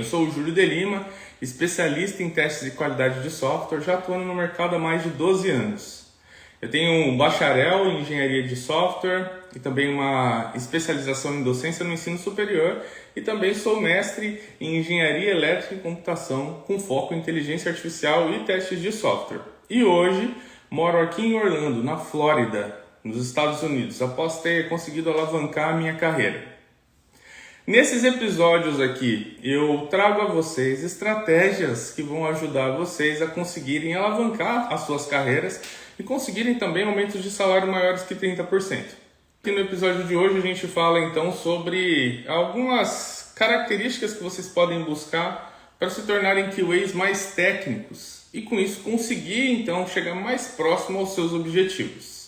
sou o Júlio de Lima, especialista em testes de qualidade de software, já atuando no mercado há mais de 12 anos. Eu tenho um bacharel em engenharia de software e também uma especialização em docência no ensino superior e também sou mestre em engenharia elétrica e computação com foco em inteligência artificial e testes de software. E hoje moro aqui em Orlando, na Flórida, nos Estados Unidos, após ter conseguido alavancar a minha carreira. Nesses episódios aqui, eu trago a vocês estratégias que vão ajudar vocês a conseguirem alavancar as suas carreiras e conseguirem também aumentos de salário maiores que 30%. Aqui no episódio de hoje a gente fala então sobre algumas características que vocês podem buscar para se tornarem QAs mais técnicos e com isso conseguir então chegar mais próximo aos seus objetivos.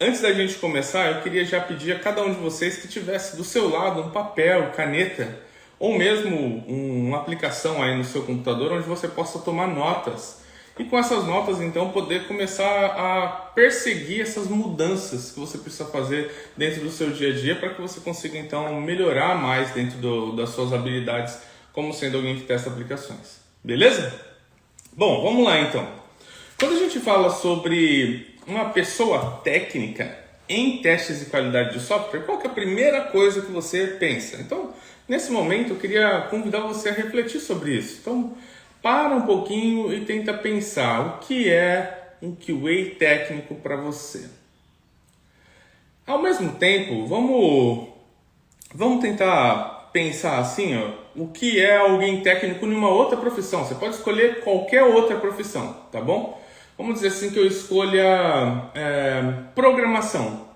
Antes da gente começar, eu queria já pedir a cada um de vocês que tivesse do seu lado um papel, caneta ou mesmo uma aplicação aí no seu computador onde você possa tomar notas. E com essas notas, então, poder começar a perseguir essas mudanças que você precisa fazer dentro do seu dia a dia para que você consiga, então, melhorar mais dentro das suas habilidades como sendo alguém que testa aplicações. Beleza? Bom, vamos lá, então. Quando a gente fala sobre uma pessoa técnica em testes de qualidade de software, qual que é a primeira coisa que você pensa? Então, nesse momento, eu queria convidar você a refletir sobre isso. Então, para um pouquinho e tenta pensar o que é um QA técnico para você. Ao mesmo tempo, vamos tentar pensar assim, o que é alguém técnico em uma outra profissão. Você pode escolher qualquer outra profissão, tá bom? Vamos dizer assim que eu escolha programação.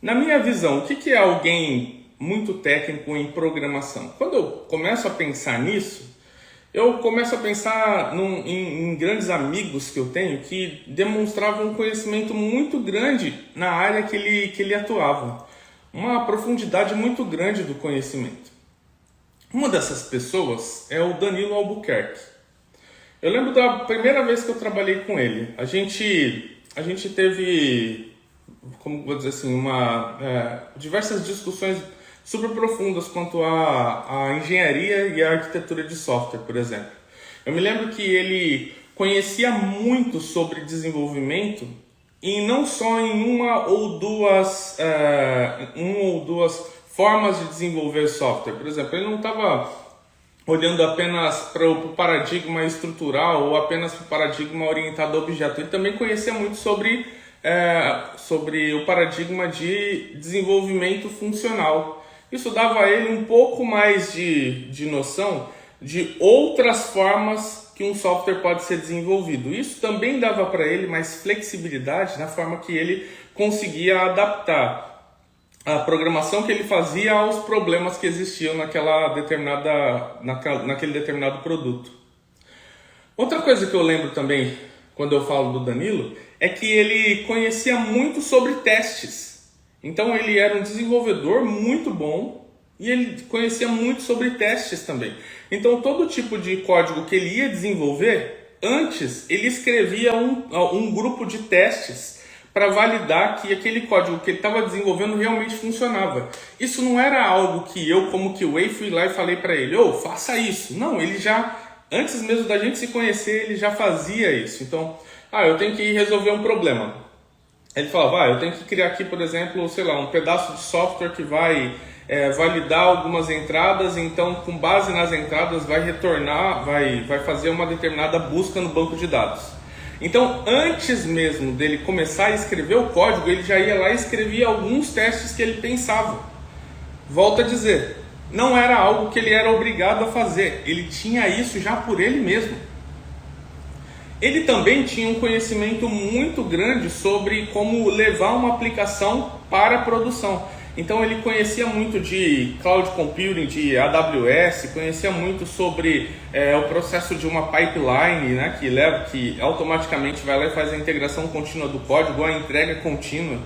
Na minha visão, o que é alguém muito técnico em programação? Quando eu começo a pensar nisso, eu começo a pensar em grandes amigos que eu tenho que demonstravam um conhecimento muito grande na área que ele atuava. Uma profundidade muito grande do conhecimento. Uma dessas pessoas é o Danilo Albuquerque. Eu lembro da primeira vez que eu trabalhei com ele. A gente teve, como vou dizer assim, diversas discussões super profundas quanto à engenharia e à arquitetura de software, por exemplo. Eu me lembro que ele conhecia muito sobre desenvolvimento e não só em uma ou duas formas de desenvolver software. Por exemplo, ele não estava olhando apenas para o paradigma estrutural ou apenas para o paradigma orientado a objeto. Ele também conhecia muito sobre o paradigma de desenvolvimento funcional. Isso dava a ele um pouco mais de noção de outras formas que um software pode ser desenvolvido. Isso também dava para ele mais flexibilidade na forma que ele conseguia adaptar a programação que ele fazia aos problemas que existiam naquele determinado produto. Outra coisa que eu lembro também, quando eu falo do Danilo, é que ele conhecia muito sobre testes. Então ele era um desenvolvedor muito bom e ele conhecia muito sobre testes também. Então todo tipo de código que ele ia desenvolver, antes ele escrevia um grupo de testes para validar que aquele código que ele estava desenvolvendo realmente funcionava. Isso não era algo que eu, como QA, fui lá e falei para ele, faça isso. Não, ele já, antes mesmo da gente se conhecer, ele já fazia isso. Então, eu tenho que ir resolver um problema. Ele falava, eu tenho que criar aqui, por exemplo, sei lá, um pedaço de software que vai validar algumas entradas, então com base nas entradas vai retornar, vai fazer uma determinada busca no banco de dados. Então, antes mesmo dele começar a escrever o código, ele já ia lá e escrevia alguns testes que ele pensava. Volto a dizer, não era algo que ele era obrigado a fazer, ele tinha isso já por ele mesmo. Ele também tinha um conhecimento muito grande sobre como levar uma aplicação para a produção. Então ele conhecia muito de cloud computing, de AWS, conhecia muito sobre o processo de uma pipeline, né, que automaticamente vai lá e faz a integração contínua do código, a entrega contínua.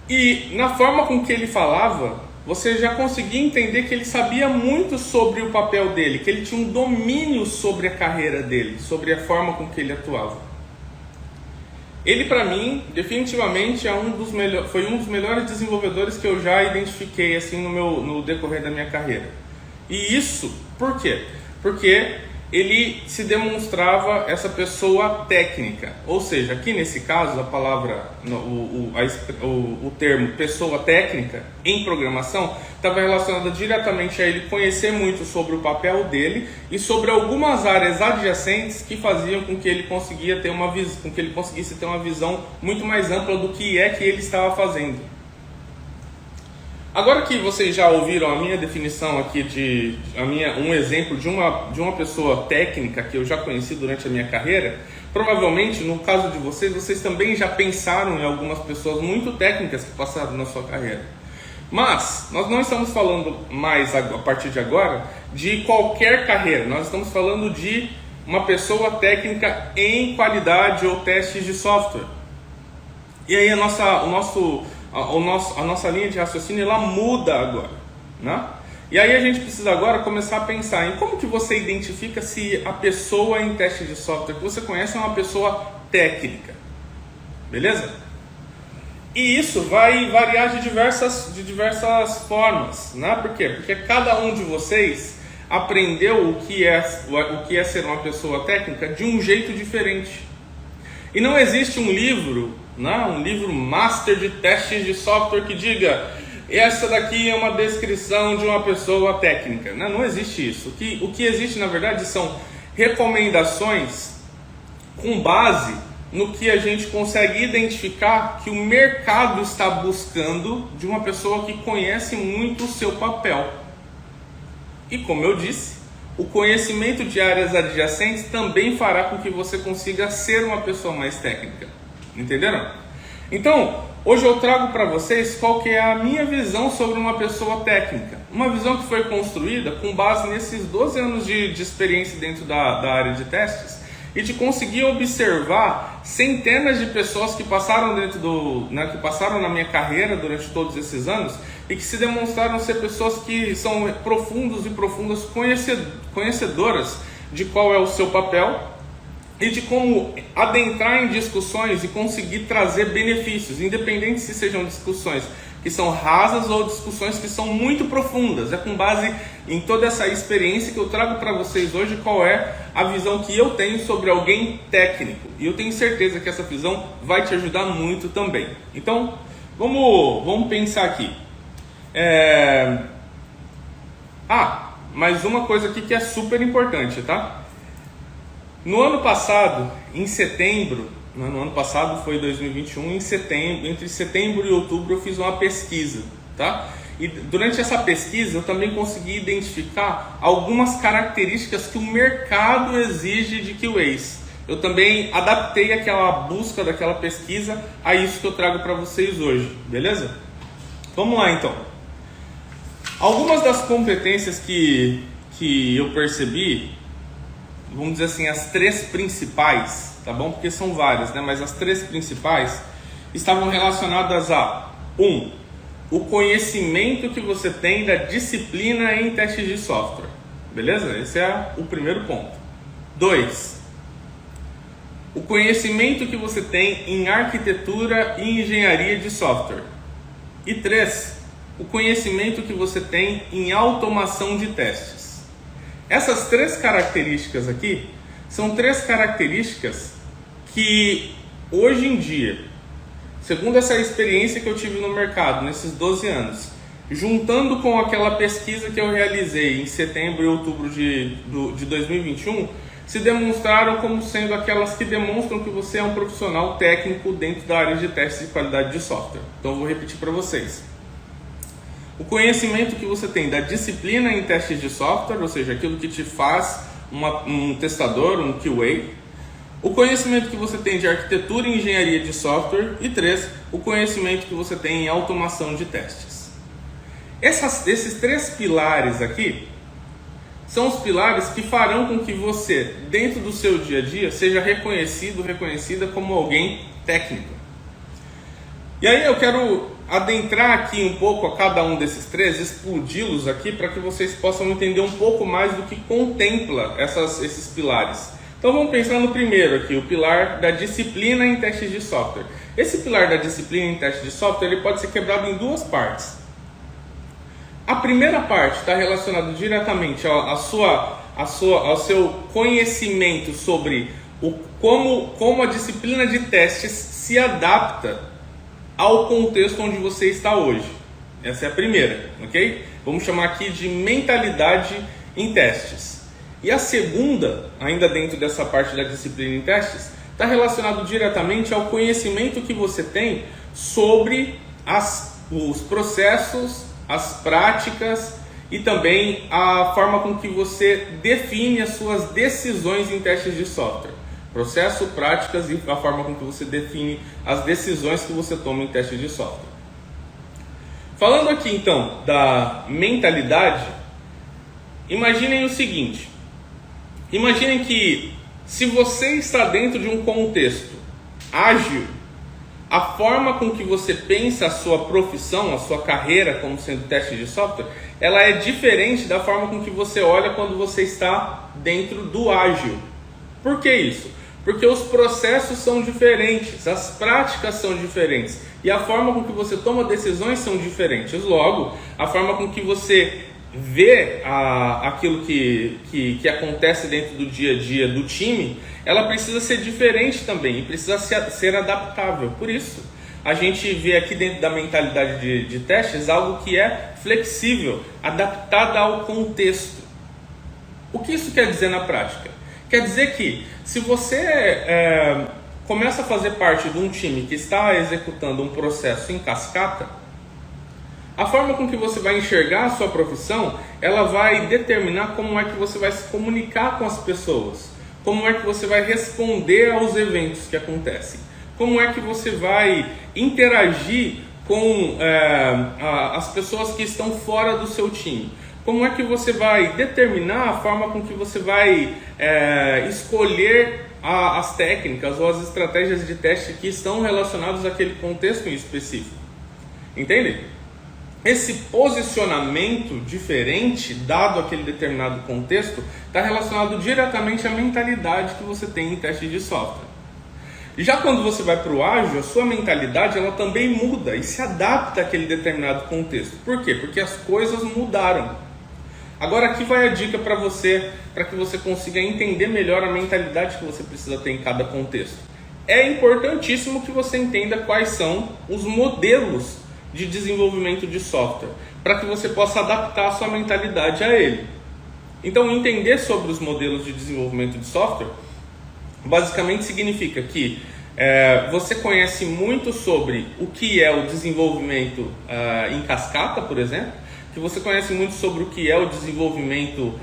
E na forma com que ele falava, você já conseguia entender que ele sabia muito sobre o papel dele, que ele tinha um domínio sobre a carreira dele, sobre a forma com que ele atuava. Ele, para mim, definitivamente foi um dos melhores desenvolvedores que eu já identifiquei assim, no decorrer da minha carreira. E isso Por quê? Porque ele se demonstrava essa pessoa técnica, ou seja, aqui nesse caso a palavra, o termo pessoa técnica em programação estava relacionada diretamente a ele conhecer muito sobre o papel dele e sobre algumas áreas adjacentes que faziam com que ele conseguisse ter uma visão muito mais ampla do que ele estava fazendo. Agora que vocês já ouviram a minha definição aqui, um exemplo de uma pessoa técnica que eu já conheci durante a minha carreira, provavelmente no caso de vocês também já pensaram em algumas pessoas muito técnicas que passaram na sua carreira. Mas nós não estamos falando mais, a partir de agora, de qualquer carreira. Nós estamos falando de uma pessoa técnica em qualidade ou testes de software. E aí a nossa linha de raciocínio ela muda agora, né? E aí a gente precisa agora começar a pensar em como que você identifica se a pessoa em teste de software que você conhece é uma pessoa técnica, beleza? E isso vai variar de diversas formas, né? Por quê? Porque cada um de vocês aprendeu o que é ser uma pessoa técnica de um jeito diferente. E não existe um livro master de testes de software que diga essa daqui é uma descrição de uma pessoa técnica. Não existe isso. O que existe na verdade são recomendações com base no que a gente consegue identificar que o mercado está buscando de uma pessoa que conhece muito o seu papel. E como eu disse, o conhecimento de áreas adjacentes também fará com que você consiga ser uma pessoa mais técnica. Entenderam? Então, hoje eu trago para vocês qual que é a minha visão sobre uma pessoa técnica. Uma visão que foi construída com base nesses 12 anos de experiência dentro da área de testes e de conseguir observar centenas de pessoas que passaram que passaram na minha carreira durante todos esses anos e que se demonstraram ser pessoas que são profundas conhecedoras de qual é o seu papel e de como adentrar em discussões e conseguir trazer benefícios, independente se sejam discussões que são rasas ou discussões que são muito profundas. É com base em toda essa experiência que eu trago para vocês hoje qual é a visão que eu tenho sobre alguém técnico. E eu tenho certeza que essa visão vai te ajudar muito também. Então, vamos pensar aqui. Mais uma coisa aqui que é super importante, tá? No ano passado, em setembro, no ano passado foi 2021, em setembro, entre setembro e outubro eu fiz uma pesquisa, tá? E durante essa pesquisa eu também consegui identificar algumas características que o mercado exige de QAs. Eu também adaptei aquela busca daquela pesquisa a isso que eu trago para vocês hoje, beleza? Vamos lá então. Algumas das competências que eu percebi, vamos dizer assim, as três principais, tá bom? Porque são várias, né? Mas as três principais estavam relacionadas a 1. O conhecimento que você tem da disciplina em testes de software, beleza? Esse é o primeiro ponto. 2. O conhecimento que você tem em arquitetura e engenharia de software. E 3. O conhecimento que você tem em automação de testes. Essas três características aqui são três características que hoje em dia, segundo essa experiência que eu tive no mercado nesses 12 anos, juntando com aquela pesquisa que eu realizei em setembro e outubro de 2021, se demonstraram como sendo aquelas que demonstram que você é um profissional técnico dentro da área de testes de qualidade de software. Então eu vou repetir para vocês. O conhecimento que você tem da disciplina em testes de software, ou seja, aquilo que te faz um testador, um QA. O conhecimento que você tem de arquitetura e engenharia de software. E 3, o conhecimento que você tem em automação de testes. Esses três pilares aqui são os pilares que farão com que você, dentro do seu dia a dia, seja reconhecida como alguém técnico. E aí eu quero adentrar aqui um pouco a cada um desses três, explodi-los aqui para que vocês possam entender um pouco mais do que contempla esses pilares. Então vamos pensar no primeiro aqui, o pilar da disciplina em testes de software. Esse pilar da disciplina em testes de software ele pode ser quebrado em duas partes. A primeira parte está relacionada diretamente ao seu conhecimento sobre como a disciplina de testes se adapta ao contexto onde você está hoje. Essa é a primeira, ok? Vamos chamar aqui de mentalidade em testes. E a segunda, ainda dentro dessa parte da disciplina em testes, está relacionado diretamente ao conhecimento que você tem sobre os processos, as práticas e também a forma com que você define as suas decisões em testes de software. Processo, práticas e a forma com que você define as decisões que você toma em testes de software. Falando aqui então da mentalidade, imaginem o seguinte. Imaginem que se você está dentro de um contexto ágil, a forma com que você pensa a sua profissão, a sua carreira como sendo teste de software, ela é diferente da forma com que você olha quando você está dentro do ágil. Por que isso? Porque os processos são diferentes, as práticas são diferentes e a forma com que você toma decisões são diferentes. Logo, a forma com que você vê aquilo que acontece dentro do dia a dia do time, ela precisa ser diferente também e precisa ser adaptável. Por isso, a gente vê aqui dentro da mentalidade de testes algo que é flexível, adaptada ao contexto. O que isso quer dizer na prática? Quer dizer que se você começa a fazer parte de um time que está executando um processo em cascata, a forma com que você vai enxergar a sua profissão, ela vai determinar como é que você vai se comunicar com as pessoas, como é que você vai responder aos eventos que acontecem, como é que você vai interagir com as pessoas que estão fora do seu time, como é que você vai determinar a forma com que você vai escolher as técnicas ou as estratégias de teste que estão relacionadas àquele contexto em específico. Entende? Esse posicionamento diferente, dado aquele determinado contexto, está relacionado diretamente à mentalidade que você tem em teste de software. E já quando você vai para o ágil, a sua mentalidade ela também muda e se adapta àquele determinado contexto. Por quê? Porque as coisas mudaram. Agora aqui vai a dica para você, para que você consiga entender melhor a mentalidade que você precisa ter em cada contexto. É importantíssimo que você entenda quais são os modelos de desenvolvimento de software, para que você possa adaptar a sua mentalidade a ele. Então, entender sobre os modelos de desenvolvimento de software basicamente significa que você conhece muito sobre o que é o desenvolvimento em cascata, por exemplo, que você conhece muito sobre o que é o desenvolvimento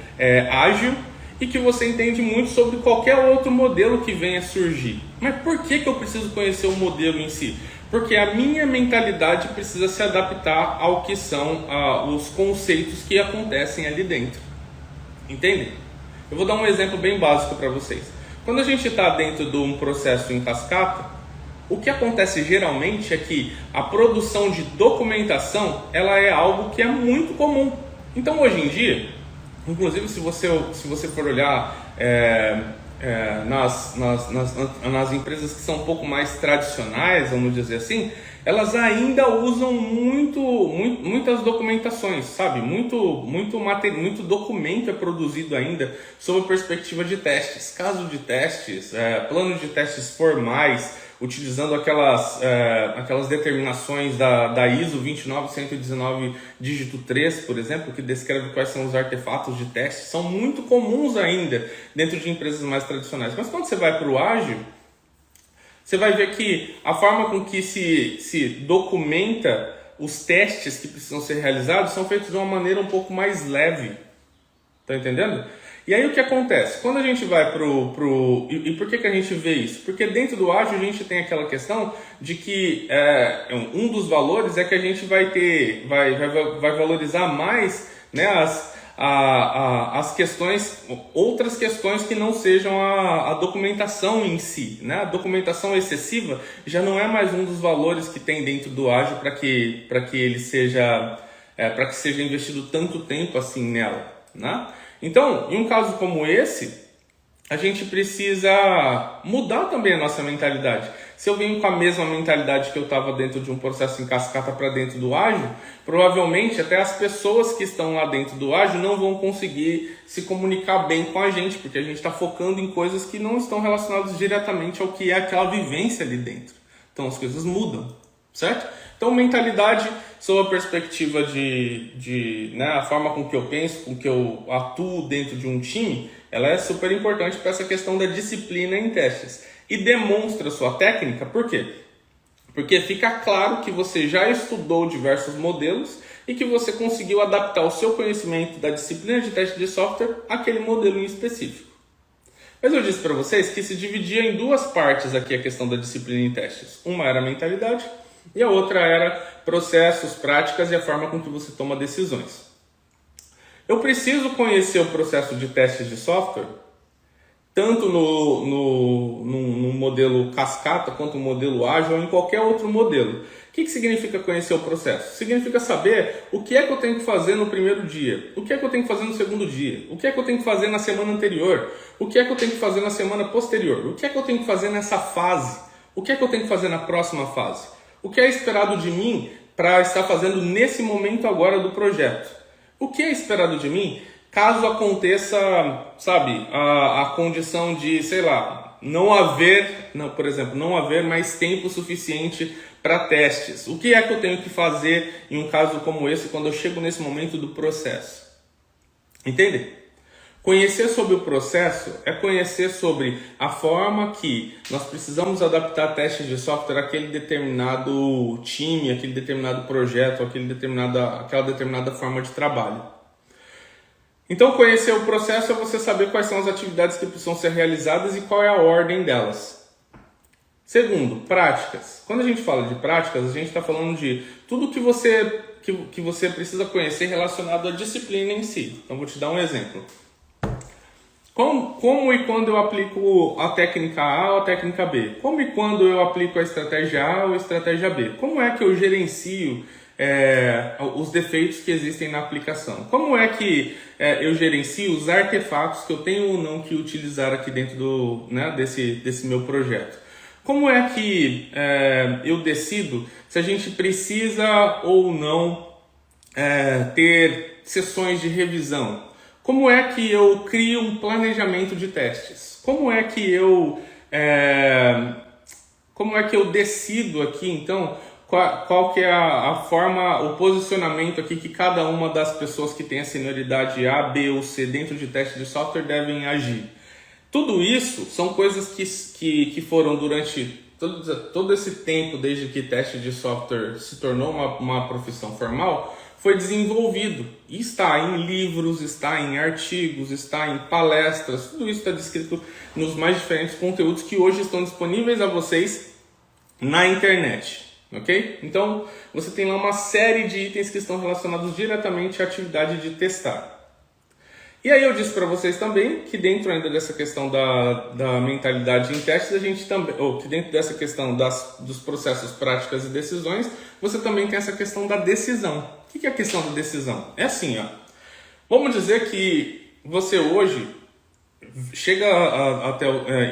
ágil e que você entende muito sobre qualquer outro modelo que venha surgir. Mas por que eu preciso conhecer o modelo em si? Porque a minha mentalidade precisa se adaptar ao que são os conceitos que acontecem ali dentro. Entende? Eu vou dar um exemplo bem básico para vocês. Quando a gente está dentro de um processo em cascata, o que acontece geralmente é que a produção de documentação ela é algo que é muito comum. Então hoje em dia, inclusive se você for olhar nas empresas que são um pouco mais tradicionais, vamos dizer assim, elas ainda usam muitas documentações, sabe? Muito documento é produzido ainda sob a perspectiva de testes, casos de testes, planos de testes formais, utilizando aquelas determinações da ISO 29119 dígito 3, por exemplo, que descreve quais são os artefatos de teste, são muito comuns ainda dentro de empresas mais tradicionais. Mas quando você vai para o ágil, você vai ver que a forma com que se documenta os testes que precisam ser realizados são feitos de uma maneira um pouco mais leve. Tá entendendo? E aí o que acontece? Quando a gente vai e por que a gente vê isso? Porque dentro do ágil a gente tem aquela questão de que um dos valores é que a gente vai valorizar mais, né, as questões, outras questões que não sejam a documentação em si, né? A documentação excessiva já não é mais um dos valores que tem dentro do ágil para que ele seja investido tanto tempo assim nela, né? Então, em um caso como esse, a gente precisa mudar também a nossa mentalidade. se eu venho com a mesma mentalidade que eu estava dentro de um processo em cascata para dentro do ágil, provavelmente até as pessoas que estão lá dentro do ágil não vão conseguir se comunicar bem com a gente, porque a gente está focando em coisas que não estão relacionadas diretamente ao que é aquela vivência ali dentro. Então as coisas mudam, certo? Então mentalidade, sob a perspectiva a forma com que eu penso, com que eu atuo dentro de um time, ela é super importante para essa questão da disciplina em testes. E demonstra sua técnica, por quê? Porque fica claro que você já estudou diversos modelos e que você conseguiu adaptar o seu conhecimento da disciplina de teste de software àquele modelo em específico. Mas eu disse para vocês que se dividia em duas partes aqui a questão da disciplina em testes. Uma era a mentalidade e a outra era processos, práticas e a forma com que você toma decisões. Eu preciso conhecer o processo de testes de software, tanto no modelo cascata, quanto no modelo ágil ou em qualquer outro modelo. O que significa conhecer o processo? Significa saber o que é que eu tenho que fazer no primeiro dia, o que é que eu tenho que fazer no segundo dia, o que é que eu tenho que fazer na semana anterior, o que é que eu tenho que fazer na semana posterior, o que é que eu tenho que fazer nessa fase, o que é que eu tenho que fazer na próxima fase, o que é esperado de mim para estar fazendo nesse momento agora do projeto. O que é esperado de mim caso aconteça, a condição de, não haver mais tempo suficiente para testes. O que é que eu tenho que fazer em um caso como esse, quando eu chego nesse momento do processo? Entende? Conhecer sobre o processo é conhecer sobre a forma que nós precisamos adaptar testes de software àquele determinado time, aquele determinado projeto, aquela determinada forma de trabalho. Então, conhecer o processo é você saber quais são as atividades que precisam ser realizadas e qual é a ordem delas. Segundo, práticas. Quando a gente fala de práticas, a gente está falando de tudo que você precisa conhecer relacionado à disciplina em si. Então, vou te dar um exemplo. Como e quando eu aplico a técnica A ou a técnica B? Como e quando eu aplico a estratégia A ou a estratégia B? Como é que eu gerencio os defeitos que existem na aplicação? Como é que eu gerencio os artefatos que eu tenho ou não que utilizar aqui dentro desse meu projeto? Como é que eu decido se a gente precisa ou não ter sessões de revisão? Como é que eu crio um planejamento de testes? Como é que eu decido aqui, então, qual que é a forma, o posicionamento aqui que cada uma das pessoas que tem a senioridade A, B ou C dentro de teste de software devem agir? Tudo isso são coisas que foram durante todo esse tempo, desde que teste de software se tornou uma profissão formal, foi desenvolvido e está em livros, está em artigos, está em palestras, tudo isso está descrito nos mais diferentes conteúdos que hoje estão disponíveis a vocês na internet, ok? Então, você tem lá uma série de itens que estão relacionados diretamente à atividade de testar. E aí eu disse para vocês também que dentro ainda dessa questão da mentalidade em testes, a gente também, ou que dentro dessa questão dos processos, práticas e decisões, você também tem essa questão da decisão. O que é a questão da decisão? É assim, vamos dizer que você hoje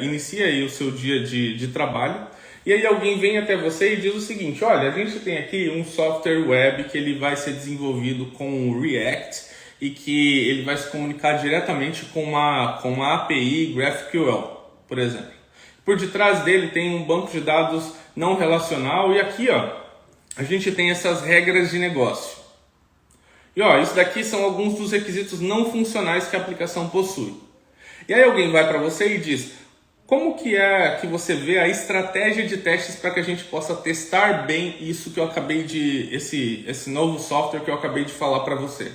inicia aí o seu dia de trabalho, e aí alguém vem até você e diz o seguinte: olha, a gente tem aqui um software web que ele vai ser desenvolvido com o React e que ele vai se comunicar diretamente com uma API GraphQL, por exemplo. Por detrás dele tem um banco de dados não relacional e aqui a gente tem essas regras de negócio. E isso daqui são alguns dos requisitos não funcionais que a aplicação possui. E aí alguém vai para você e diz: como que é que você vê a estratégia de testes para que a gente possa testar bem isso que eu acabei esse novo software que eu acabei de falar para você?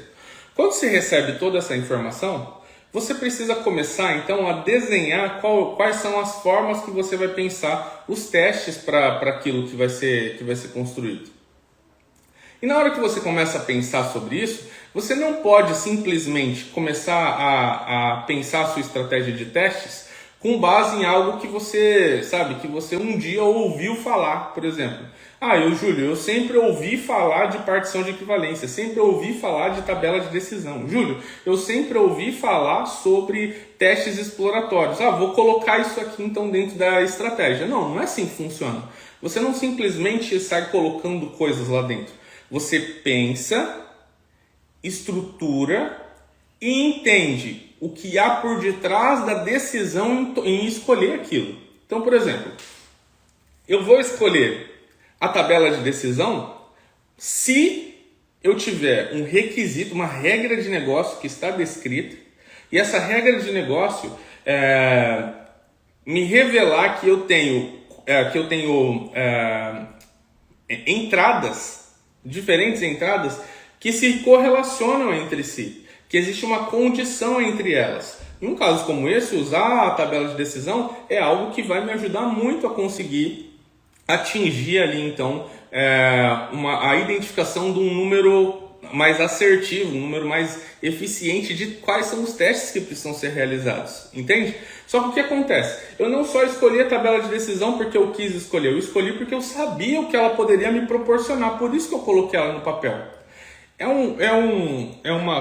Quando você recebe toda essa informação, você precisa começar então a desenhar quais são as formas que você vai pensar os testes para aquilo que vai ser construído. E na hora que você começa a pensar sobre isso, você não pode simplesmente começar a pensar a sua estratégia de testes com base em algo que você, sabe, que você um dia ouviu falar, por exemplo. Júlio, eu sempre ouvi falar de partição de equivalência, sempre ouvi falar de tabela de decisão. Júlio, eu sempre ouvi falar sobre testes exploratórios. Vou colocar isso aqui então dentro da estratégia. Não é assim que funciona. Você não simplesmente sai colocando coisas lá dentro. Você pensa, estrutura e entende o que há por detrás da decisão em escolher aquilo. Então, por exemplo, eu vou escolher a tabela de decisão se eu tiver um requisito, uma regra de negócio que está descrita, e essa regra de negócio me revelar que eu tenho entradas, diferentes entradas, que se correlacionam entre si, que existe uma condição entre elas. Em um caso como esse, usar a tabela de decisão é algo que vai me ajudar muito a conseguir atingir ali então a identificação de um número mais assertivo, um número mais eficiente de quais são os testes que precisam ser realizados, entende? Só que o que acontece? Eu não só escolhi a tabela de decisão porque eu quis escolher, eu escolhi porque eu sabia o que ela poderia me proporcionar, por isso que eu coloquei ela no papel.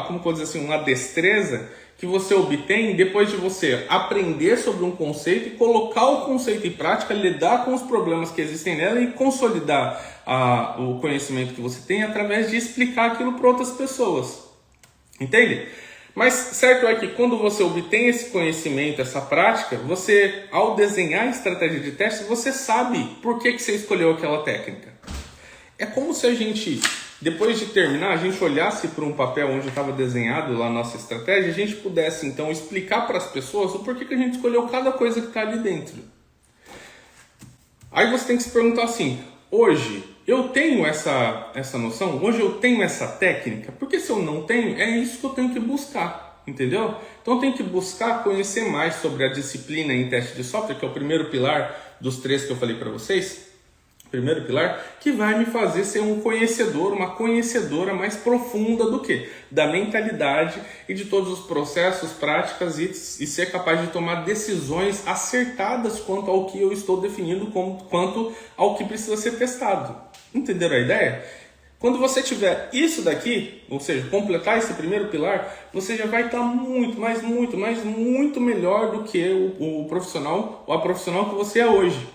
Como pode dizer assim, uma destreza que você obtém depois de você aprender sobre um conceito e colocar o conceito em prática, lidar com os problemas que existem nela e consolidar o conhecimento que você tem através de explicar aquilo para outras pessoas. Entende? Mas certo é que quando você obtém esse conhecimento, essa prática, você, ao desenhar a estratégia de teste, você sabe por que você escolheu aquela técnica. É como se a gente, depois de terminar, a gente olhasse para um papel onde estava desenhado lá a nossa estratégia, e a gente pudesse então explicar para as pessoas o porquê que a gente escolheu cada coisa que está ali dentro. Aí você tem que se perguntar assim, hoje eu tenho essa noção? Hoje eu tenho essa técnica? Porque se eu não tenho, é isso que eu tenho que buscar, entendeu? Então eu tenho que buscar conhecer mais sobre a disciplina em teste de software, que é o primeiro pilar dos 3 que eu falei para vocês. Primeiro pilar, que vai me fazer ser um conhecedor, uma conhecedora mais profunda do que? Da mentalidade e de todos os processos, práticas e ser capaz de tomar decisões acertadas quanto ao que eu estou definindo, quanto ao que precisa ser testado. Entenderam a ideia? Quando você tiver isso daqui, ou seja, completar esse primeiro pilar, você já vai estar muito melhor do que o profissional ou a profissional que você é hoje.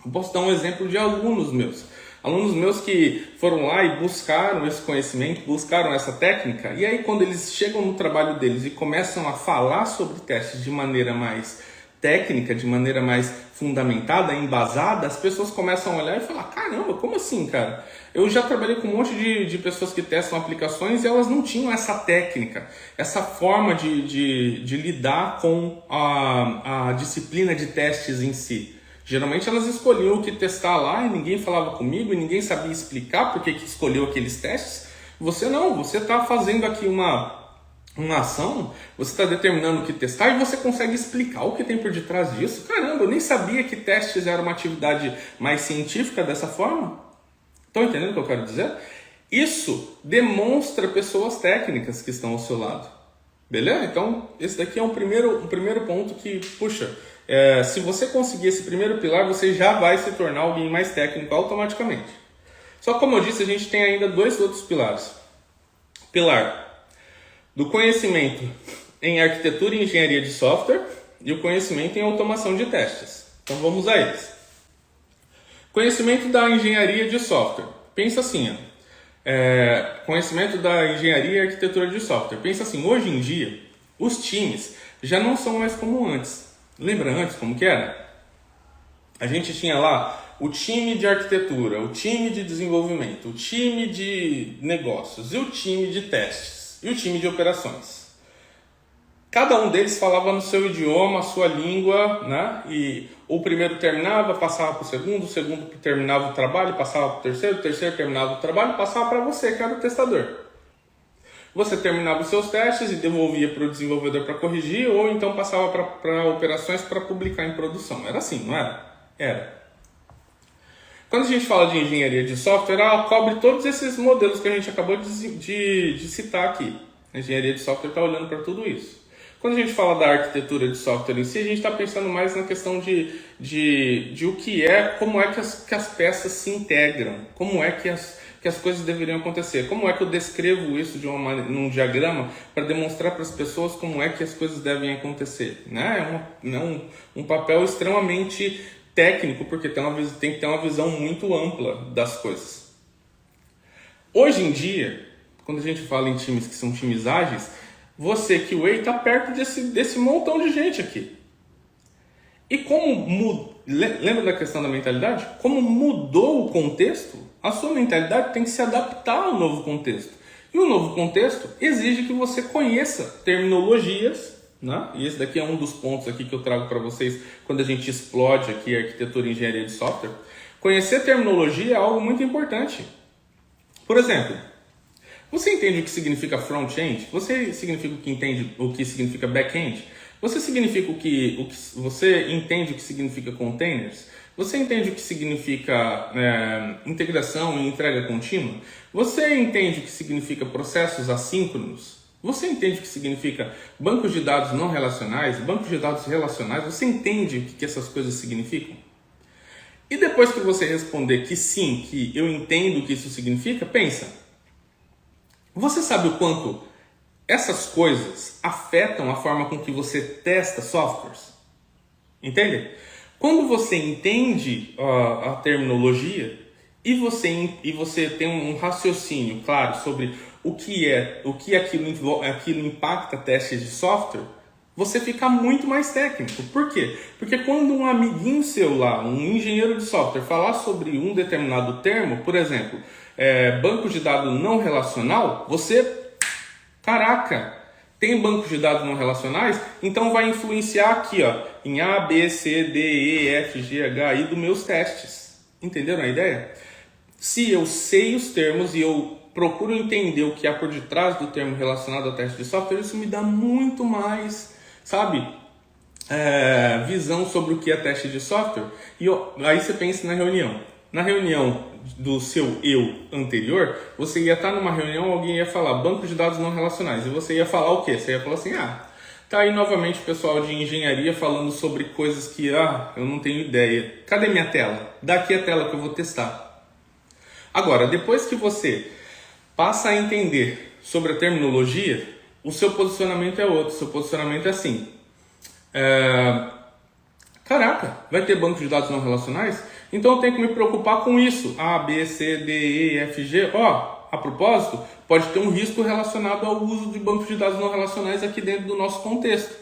Eu posso dar um exemplo de alunos meus que foram lá e buscaram esse conhecimento, buscaram essa técnica, e aí quando eles chegam no trabalho deles e começam a falar sobre testes de maneira mais técnica, de maneira mais fundamentada, embasada, as pessoas começam a olhar e falar, caramba, como assim, cara? Eu já trabalhei com um monte de pessoas que testam aplicações e elas não tinham essa técnica, essa forma de lidar com a disciplina de testes em si. Geralmente elas escolhiam o que testar lá e ninguém falava comigo e ninguém sabia explicar por que escolheu aqueles testes. Você não, você está fazendo aqui uma ação, você está determinando o que testar e você consegue explicar o que tem por detrás disso. Caramba, eu nem sabia que testes era uma atividade mais científica dessa forma. Estão entendendo o que eu quero dizer? Isso demonstra pessoas técnicas que estão ao seu lado. Beleza? Então, esse daqui é um primeiro ponto que, puxa, se você conseguir esse primeiro pilar, você já vai se tornar alguém mais técnico automaticamente. Só que, como eu disse, a gente tem ainda 2 outros pilares. Pilar do conhecimento em arquitetura e engenharia de software e o conhecimento em automação de testes. Então, vamos a eles. Conhecimento da engenharia de software. Pensa assim, conhecimento da engenharia e arquitetura de software. Pensa assim, hoje em dia, os times já não são mais como antes. Lembra antes como que era? A gente tinha lá o time de arquitetura, o time de desenvolvimento, o time de negócios e o time de testes e o time de operações. Cada um deles falava no seu idioma, a sua língua, né? E o primeiro terminava, passava para o segundo terminava o trabalho, passava para o terceiro terminava o trabalho, passava para você, que era o testador. Você terminava os seus testes e devolvia para o desenvolvedor para corrigir, ou então passava para operações para publicar em produção. Era assim, não era? Era. Quando a gente fala de engenharia de software, ela cobre todos esses modelos que a gente acabou de citar aqui. A engenharia de software está olhando para tudo isso. Quando a gente fala da arquitetura de software em si, a gente está pensando mais na questão de o que é, como é que as peças se integram, como é que as coisas deveriam acontecer, como é que eu descrevo isso num diagrama para demonstrar para as pessoas como é que as coisas devem acontecer. Né? É um papel extremamente técnico, porque tem que ter uma visão muito ampla das coisas. Hoje em dia, quando a gente fala em times que são times ágeis, você, QA, está perto desse montão de gente aqui. E lembra da questão da mentalidade? Como mudou o contexto, a sua mentalidade tem que se adaptar ao novo contexto. E o novo contexto exige que você conheça terminologias, né? E esse daqui é um dos pontos aqui que eu trago para vocês quando a gente explode aqui a arquitetura e engenharia de software. Conhecer terminologia é algo muito importante. Por exemplo, você entende o que significa front-end? Você entende o que significa back-end? Você entende o que significa containers? Você entende o que significa integração e entrega contínua? Você entende o que significa processos assíncronos? Você entende o que significa bancos de dados não relacionais, bancos de dados relacionais? Você entende o que essas coisas significam? E depois que você responder que sim, que eu entendo o que isso significa, pensa. Você sabe o quanto essas coisas afetam a forma com que você testa softwares? Entende? Quando você entende a terminologia e você tem um raciocínio claro sobre o que aquilo impacta testes de software, você fica muito mais técnico. Por quê? Porque quando um amiguinho seu lá, um engenheiro de software, falar sobre um determinado termo, por exemplo, banco de dados não relacional, caraca, tem bancos de dados não relacionais? Então vai influenciar aqui, em A, B, C, D, E, F, G, H, I dos meus testes. Entenderam a ideia? Se eu sei os termos e eu procuro entender o que há por detrás do termo relacionado ao teste de software, isso me dá muito mais, visão sobre o que é teste de software. E aí você pensa na reunião. Na reunião do seu eu anterior, você ia estar numa reunião, alguém ia falar banco de dados não relacionais. E você ia falar o quê? Você ia falar assim, tá aí novamente o pessoal de engenharia falando sobre coisas que eu não tenho ideia. Cadê minha tela? Dá aqui a tela que eu vou testar. Agora, depois que você passa a entender sobre a terminologia, o seu posicionamento é outro. O seu posicionamento é assim. Caraca, vai ter banco de dados não relacionais? Então eu tenho que me preocupar com isso. A, B, C, D, E, F, G. A propósito, pode ter um risco relacionado ao uso de bancos de dados não relacionais aqui dentro do nosso contexto.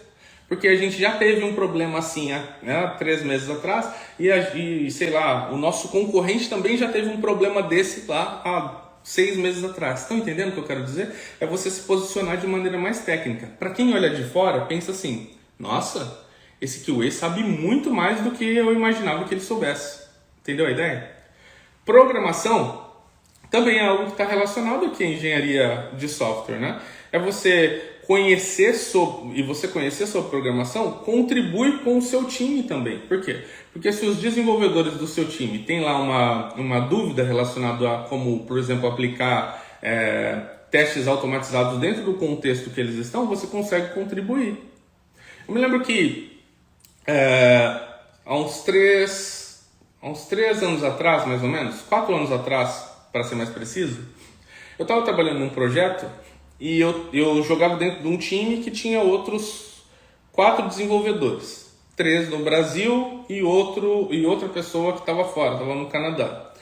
Porque a gente já teve um problema assim há 3 meses atrás e sei lá, o nosso concorrente também já teve um problema desse lá há 6 meses atrás. Estão entendendo o que eu quero dizer? É você se posicionar de maneira mais técnica. Para quem olha de fora, pensa assim, nossa, esse QA sabe muito mais do que eu imaginava que ele soubesse. Entendeu a ideia? Programação também é algo que está relacionado aqui à engenharia de software, né? É você conhecer sobre programação contribui com o seu time também. Por quê? Porque se os desenvolvedores do seu time têm lá uma dúvida relacionada a como, por exemplo, aplicar testes automatizados dentro do contexto que eles estão, você consegue contribuir. Eu me lembro que há uns 3 anos atrás, mais ou menos, 4 anos atrás, para ser mais preciso, eu estava trabalhando num projeto e eu jogava dentro de um time que tinha outros 4 desenvolvedores. 3 no Brasil e outra pessoa que estava fora, estava no Canadá.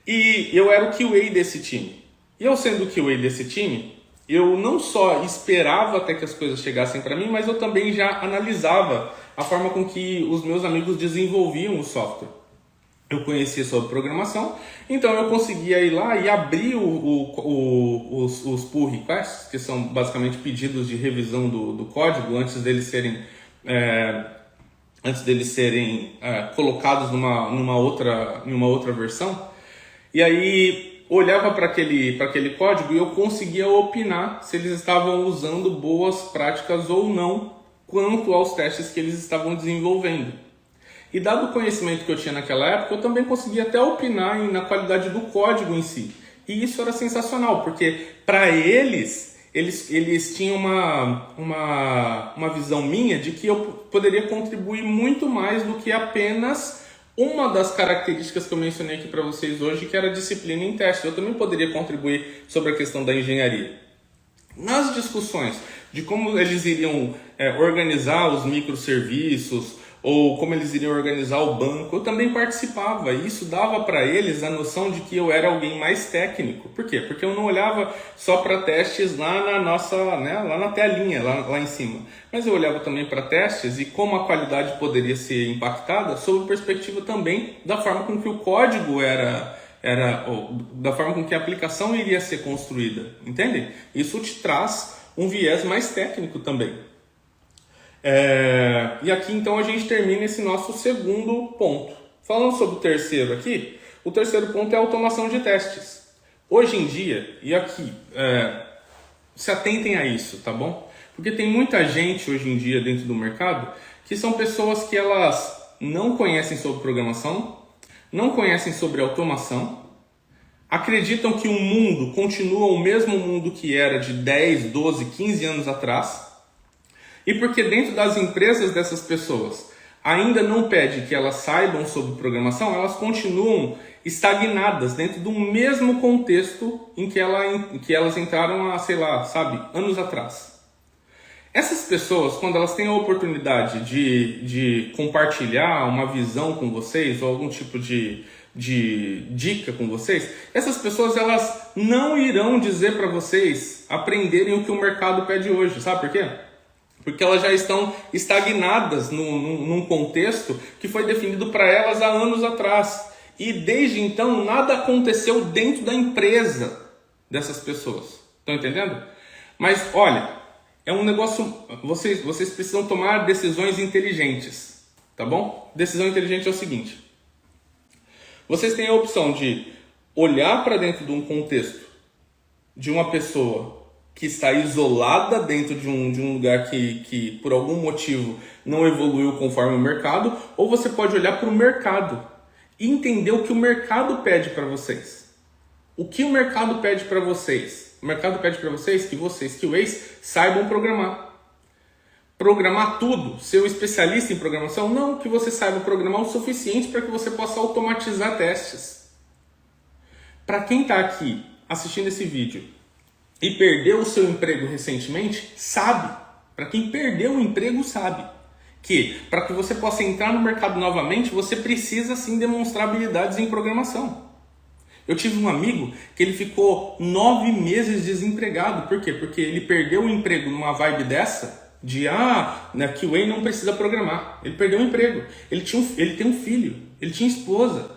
E eu era o QA desse time. E eu sendo o QA desse time, eu não só esperava até que as coisas chegassem para mim, mas eu também já analisava a forma com que os meus amigos desenvolviam o software. Eu conhecia sobre programação, então eu conseguia ir lá e abrir os pull requests, que são basicamente pedidos de revisão do código antes deles serem colocados numa outra versão. E aí olhava para aquele código e eu conseguia opinar se eles estavam usando boas práticas ou não quanto aos testes que eles estavam desenvolvendo. E dado o conhecimento que eu tinha naquela época, eu também conseguia até opinar na qualidade do código em si. E isso era sensacional, porque para eles eles tinham uma visão minha de que eu poderia contribuir muito mais do que apenas uma das características que eu mencionei aqui para vocês hoje, que era a disciplina em teste. Eu também poderia contribuir sobre a questão da engenharia. Nas discussões de como eles iriam organizar os microserviços, ou como eles iriam organizar o banco, eu também participava, e isso dava para eles a noção de que eu era alguém mais técnico. Por quê? Porque eu não olhava só para testes lá na nossa, lá na telinha, lá em cima, mas eu olhava também para testes e como a qualidade poderia ser impactada sob perspectiva também da forma com que o código da forma com que a aplicação iria ser construída, entende? Isso te traz um viés mais técnico também. E aqui então a gente termina esse nosso segundo ponto. Falando sobre o terceiro aqui, o terceiro ponto é a automação de testes. Hoje em dia, e aqui, se atentem a isso, tá bom? Porque tem muita gente hoje em dia dentro do mercado que são pessoas que elas não conhecem sobre programação, não conhecem sobre automação, acreditam que o mundo continua o mesmo mundo que era de 10, 12, 15 anos atrás. E porque dentro das empresas dessas pessoas ainda não pede que elas saibam sobre programação, elas continuam estagnadas dentro do mesmo contexto em que elas entraram há, anos atrás. Essas pessoas, quando elas têm a oportunidade de compartilhar uma visão com vocês ou algum tipo de dica com vocês, essas pessoas elas não irão dizer para vocês aprenderem o que o mercado pede hoje. Sabe por quê? Porque elas já estão estagnadas num contexto que foi definido para elas há anos atrás. E desde então nada aconteceu dentro da empresa dessas pessoas. Estão entendendo? Mas olha, é um negócio... Vocês precisam tomar decisões inteligentes. Tá bom? Decisão inteligente é o seguinte. Vocês têm a opção de olhar para dentro de um contexto de uma pessoa que está isolada dentro de um lugar que por algum motivo não evoluiu conforme o mercado, ou você pode olhar para o mercado e entender o que o mercado pede para vocês. O que o mercado pede para vocês? O mercado pede para vocês, QAs, saibam programar. Programar tudo, ser um especialista em programação? Não, que você saiba programar o suficiente para que você possa automatizar testes. Para quem está aqui assistindo esse vídeo e perdeu o seu emprego recentemente, sabe. Para quem perdeu o emprego, sabe que para que você possa entrar no mercado novamente, você precisa sim demonstrar habilidades em programação. Eu tive um amigo que ele ficou 9 meses desempregado. Por quê? Porque ele perdeu o emprego numa vibe dessa, na QA não precisa programar. Ele perdeu o emprego. Ele tem um filho, ele tinha esposa.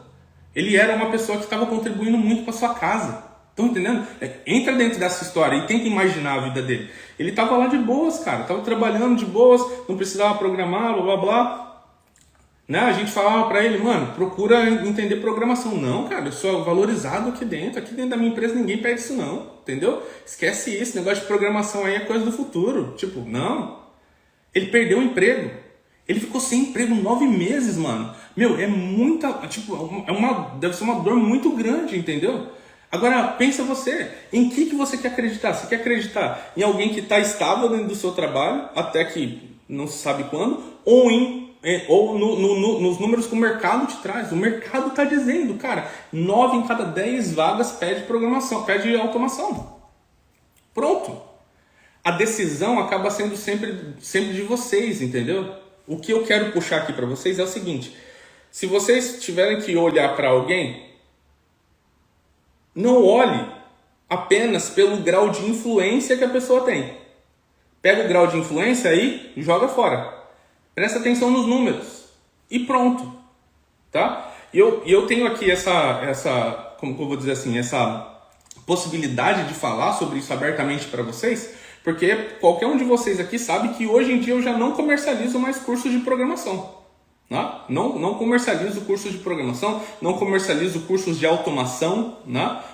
Ele era uma pessoa que estava contribuindo muito para sua casa. Estão entendendo? Entra dentro dessa história e tenta imaginar a vida dele. Ele estava lá de boas, cara. Estava trabalhando de boas, não precisava programar, blá blá blá. Né? A gente falava para ele, mano, procura entender programação. Não, cara, eu sou valorizado aqui dentro. Aqui dentro da minha empresa ninguém pede isso não. Entendeu? Esquece isso. Negócio de programação aí é coisa do futuro. Tipo, não. Ele perdeu o emprego. Ele ficou sem emprego 9 meses, mano. Meu, é muita... deve ser uma dor muito grande, entendeu? Agora, pensa você, em que você quer acreditar? Você quer acreditar em alguém que está estável dentro do seu trabalho, até que não se sabe quando, ou nos números que o mercado te traz? O mercado está dizendo, cara, 9 em cada 10 vagas pede programação, pede automação. Pronto. A decisão acaba sendo sempre de vocês, entendeu? O que eu quero puxar aqui para vocês é o seguinte, se vocês tiverem que olhar para alguém, não olhe apenas pelo grau de influência que a pessoa tem. Pega o grau de influência aí e joga fora. Presta atenção nos números. E pronto. Tá? E eu tenho aqui essa possibilidade de falar sobre isso abertamente para vocês, porque qualquer um de vocês aqui sabe que hoje em dia eu já não comercializo mais cursos de programação. Não comercializo cursos de programação, não comercializo cursos de automação.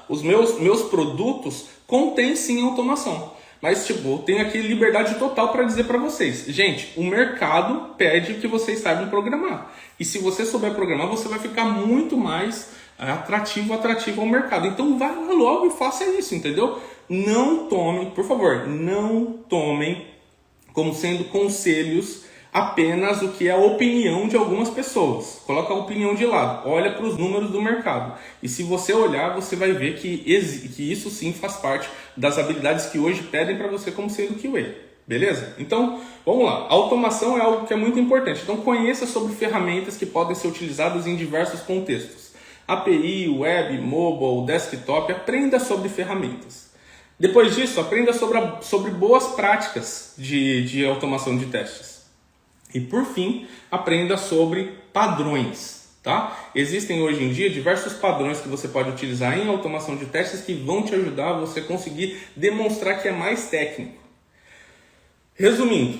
Os meus produtos contêm sim automação. Mas eu tenho aqui liberdade total para dizer para vocês. Gente, o mercado pede que vocês saibam programar. E se você souber programar, você vai ficar muito mais atrativo ao mercado. Então vai lá logo e faça isso, entendeu? não tomem, por favor, não tomem como sendo conselhos apenas o que é a opinião de algumas pessoas. Coloca a opinião de lado, olha para os números do mercado. E se você olhar, você vai ver que isso sim faz parte das habilidades que hoje pedem para você como sendo QA. Beleza? Então, vamos lá. A automação é algo que é muito importante. Então, conheça sobre ferramentas que podem ser utilizadas em diversos contextos. API, web, mobile, desktop, aprenda sobre ferramentas. Depois disso, aprenda sobre boas práticas de automação de testes. E por fim, aprenda sobre padrões, tá? Existem hoje em dia diversos padrões que você pode utilizar em automação de testes que vão te ajudar a você conseguir demonstrar que é mais técnico. Resumindo,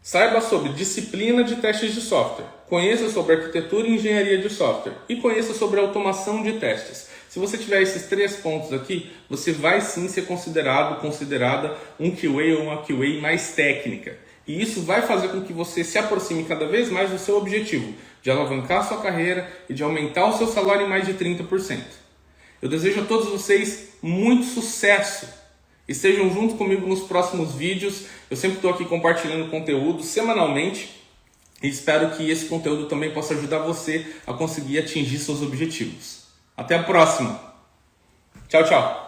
saiba sobre disciplina de testes de software, conheça sobre arquitetura e engenharia de software e conheça sobre automação de testes. Se você tiver esses 3 pontos aqui, você vai sim ser considerada um QA ou uma QA mais técnica. E isso vai fazer com que você se aproxime cada vez mais do seu objetivo, de alavancar a sua carreira e de aumentar o seu salário em mais de 30%. Eu desejo a todos vocês muito sucesso. Estejam junto comigo nos próximos vídeos. Eu sempre estou aqui compartilhando conteúdo semanalmente e espero que esse conteúdo também possa ajudar você a conseguir atingir seus objetivos. Até a próxima. Tchau, tchau.